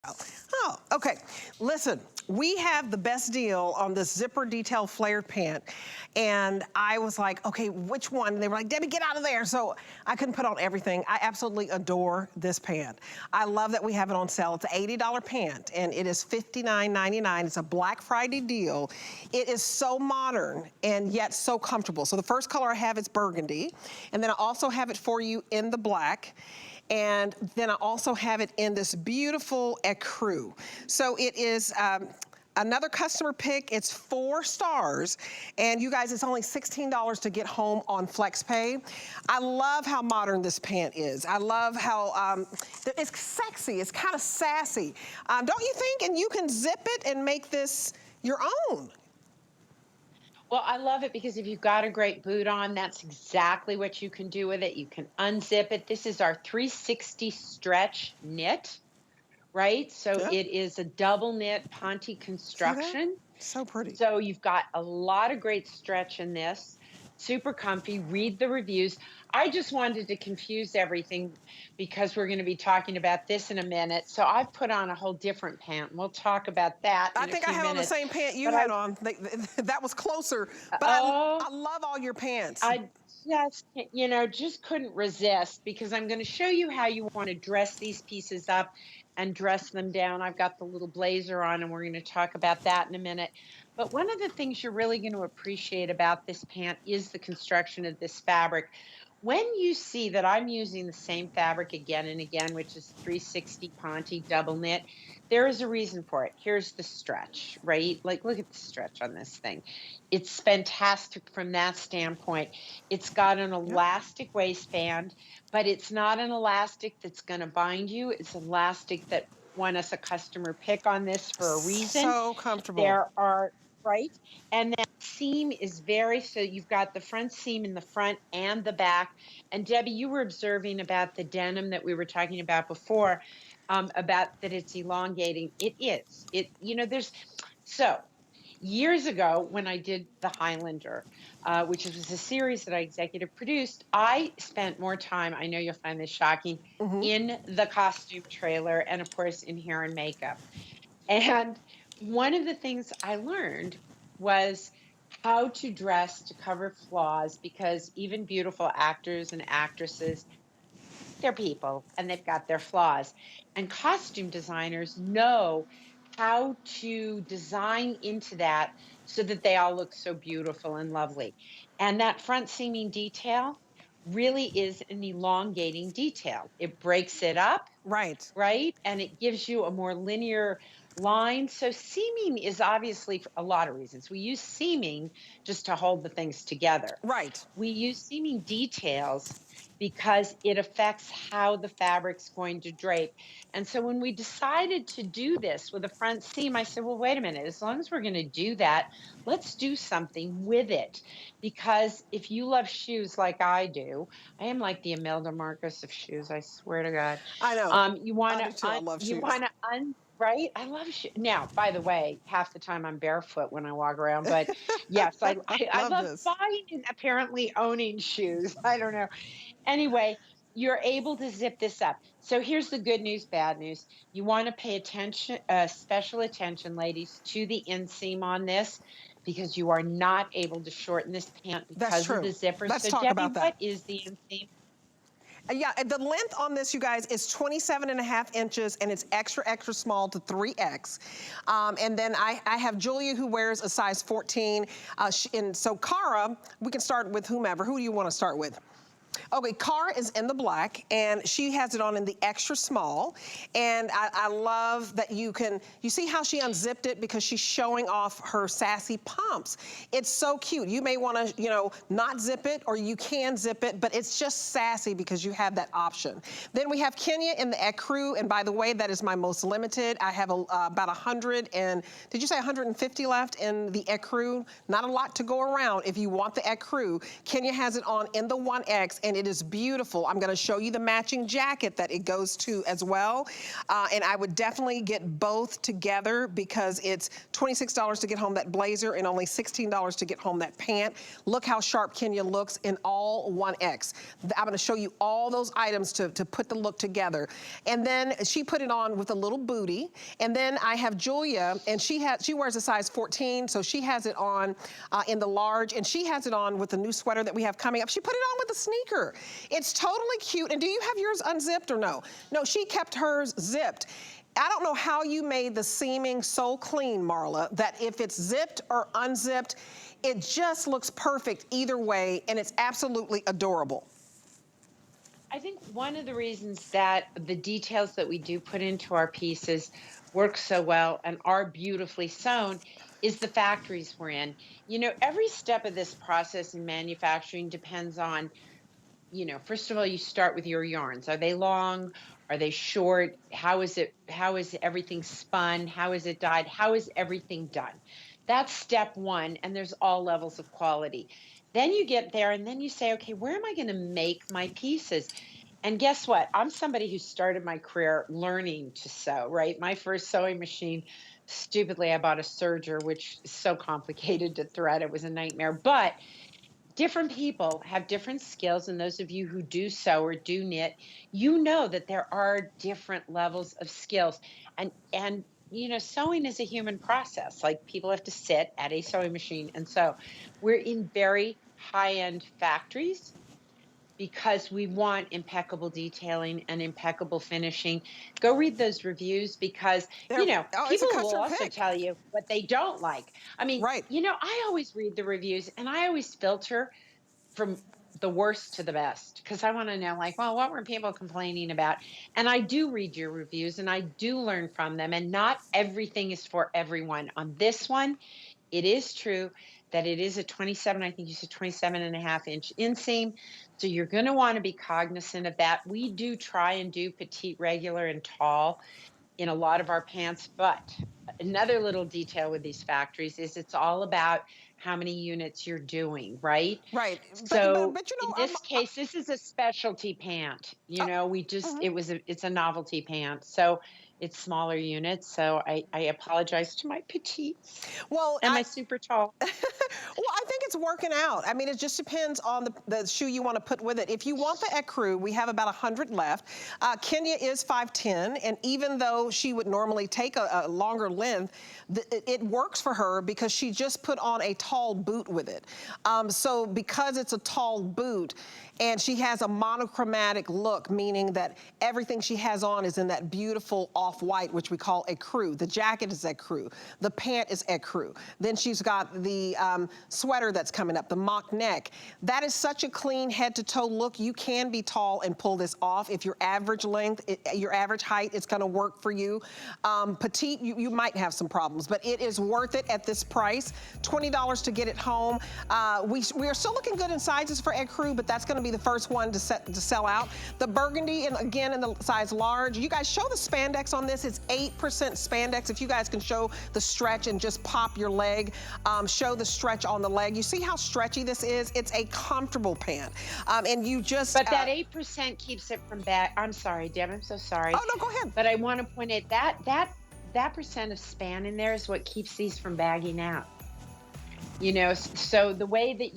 Oh, okay. Listen, we have the best deal on this zipper detail flared pant. And I was like, okay, which one? And they were like, Debbie, get out of there. So I couldn't put on everything. I absolutely adore this pant. I love that we have it on sale. It's an $80 pant and it is $59.99. It's a Black Friday deal. It is so modern and yet so comfortable. So the first color I have is burgundy. And then I also have it for you in the black. And then I also have it in this beautiful ecru. So it is another customer pick. It's 4 stars. And you guys, it's only $16 to get home on FlexPay. I love how modern this pant is. I love how it's sexy. It's kind of sassy. Don't you think? And you can zip it and make this your own. Well, I love it because if you've got a great boot on, that's exactly what you can do with it. You can unzip it. This is our 360 stretch knit, right? So Yep. it is a double knit Ponte construction. So pretty. So you've got a lot of great stretch in this. Super comfy. Read the reviews. I just wanted to confuse everything because we're going to be talking about this in a minute. So I've put on a whole different pant. We'll talk about that in I a think few I had minutes. on the same pant you But had on. That was closer. But oh, I love all your pants. I just, you know, just couldn't resist because I'm going to show you how you want to dress these pieces up and dress them down. I've got the little blazer on and we're going to talk about that in a minute. But one of the things you're really going to appreciate about this pant is the construction of this fabric. When you see that I'm using the same fabric again and again, which is 360 Ponte double knit, there is a reason for it. Here's the stretch, right? Like, look at the stretch on this thing. It's fantastic from that standpoint. It's got an Yep. elastic waistband, but it's not an elastic that's going to bind you. It's elastic that won us a customer pick on this for a reason. So comfortable. There are, right? And that seam is so you've got the front seam in the front and the back. And Debbie, you were observing about the denim that we were talking about before, about that it's elongating. It is. So years ago when I did The Highlander, which was a series that I executive produced, I spent more time, I know you'll find this shocking, in the costume trailer and of course in hair and makeup. And one of the things I learned was how to dress to cover flaws because even beautiful actors and actresses, they're people and they've got their flaws. And costume designers know how to design into that so that they all look so beautiful and lovely. And that front seaming detail really is an elongating detail. It breaks it up, Right. right? And it gives you a more linear line. So seaming is obviously for a lot of reasons. We use seaming just to hold the things together. Right. We use seaming details because it affects how the fabric's going to drape. And so when we decided to do this with a front seam, I said, well, wait a minute, as long as we're going to do that, let's do something with it. Because if you love shoes like I do, I am like the Imelda Marcos of shoes, I swear to God. I know. You want I do too. I love shoes. right? I love shoes. Now, by the way, half the time I'm barefoot when I walk around, but yes, I Love love this. buying and apparently owning shoes. I don't know. Anyway, you're able to zip this up. So here's the good news, bad news. You want to pay attention, special attention, ladies, to the inseam on this because you are not able to shorten this pant That's because of true. the zipper. Let's So talk Debbie, about that. what is the inseam? Yeah, and the length on this, you guys, is 27.5 inches, and it's extra, extra small to 3X. And then I have Julia who wears a size 14. And so Cara, we can start with whomever. Who do you want to start with? Okay, Cara is in the black, and she has it on in the extra small. And I love that you see how she unzipped it because she's showing off her sassy pumps. It's so cute. You may want to, not zip it, or you can zip it, but it's just sassy because you have that option. Then we have Kenya in the ecru, and by the way, that is my most limited. I have about 100 and, did you say 150 left in the ecru? Not a lot to go around if you want the ecru. Kenya has it on in the 1X. 1X, and it is beautiful. I'm gonna show you the matching jacket that it goes to as well. And I would definitely get both together because it's $26 to get home that blazer and only $16 to get home that pant. Look how sharp Kenya looks in all 1X. I'm gonna show you all those items to put the look together. And then she put it on with a little booty. And then I have Julia, and she wears a size 14, so she has it on in the large, and she has it on with the new sweater that we have coming up. She put it on with a sneaker. It's totally cute. And do you have yours unzipped or no? No, she kept hers zipped. I don't know how you made the seaming so clean, Marla, that if it's zipped or unzipped, it just looks perfect either way, and it's absolutely adorable. I think one of the reasons that the details that we do put into our pieces work so well and are beautifully sewn is the factories we're in. You know, every step of this process in manufacturing depends on, you know, first of all, you start with your yarns. Are they long? Are they short? How is everything spun? How is it dyed? How is everything done? That's step one, and there's all levels of quality. Then you get there and then you say, okay, where am I going to make my pieces? And guess what? I'm somebody who started my career learning to sew, right? My first sewing machine, stupidly, I bought a serger, which is so complicated to thread. It was a nightmare. But different people have different skills. And those of you who do sew or do knit, you know that there are different levels of skills. And you know, sewing is a human process. Like, people have to sit at a sewing machine. And so we're in very high-end factories because we want impeccable detailing and impeccable finishing. Go read those reviews because, you know, It's a people will customer also pick. tell you what they don't like. I mean, Right. you know, I always read the reviews and I always filter from the worst to the best because I want to know, like, well, what were people complaining about? And I do read your reviews and I do learn from them. And not everything is for everyone. On this one, it is true that it is a 27, I think you said 27.5-inch inseam. So you're going to want to be cognizant of that. We do try and do petite, regular, and tall in a lot of our pants. But another little detail with these factories is it's all about how many units you're doing, right? Right. So But you in know, this case, this is a specialty pant. You uh, know, mhm. it's a novelty pant. So it's smaller units. So I apologize to my petites Well, and my super tall. well, I think it's working out. I mean, it just depends on the shoe you want to put with it. If you want the ecru, we have about 100 left. Kenya is 5'10", and even though she would normally take a longer length, it works for her because she just put on a tall boot with it. So because it's a tall boot, and she has a monochromatic look, meaning that everything she has on is in that beautiful off-white, which we call ecru. The jacket is ecru. The pant is ecru. Then she's got the sweater that's coming up, the mock neck. That is such a clean head-to-toe look. You can be tall and pull this off. If your average length, your average height, it's gonna work for you. Petite, you might have some problems, but it is worth it at this price. $20 to get it home. We are still looking good in sizes for ecru, but that's gonna be the first one to sell out. The burgundy, and again in the size large. You guys show the spandex on this. It's 8% spandex. If you guys can show the stretch and just pop your leg, show the stretch on the leg. You see how stretchy this is? It's a comfortable pant. And you just— But that 8% keeps it from back. I'm sorry, Deb, I'm so sorry. Oh, no, go ahead. But I want to point out that percent of span in there is what keeps these from bagging out. You know, so the way that you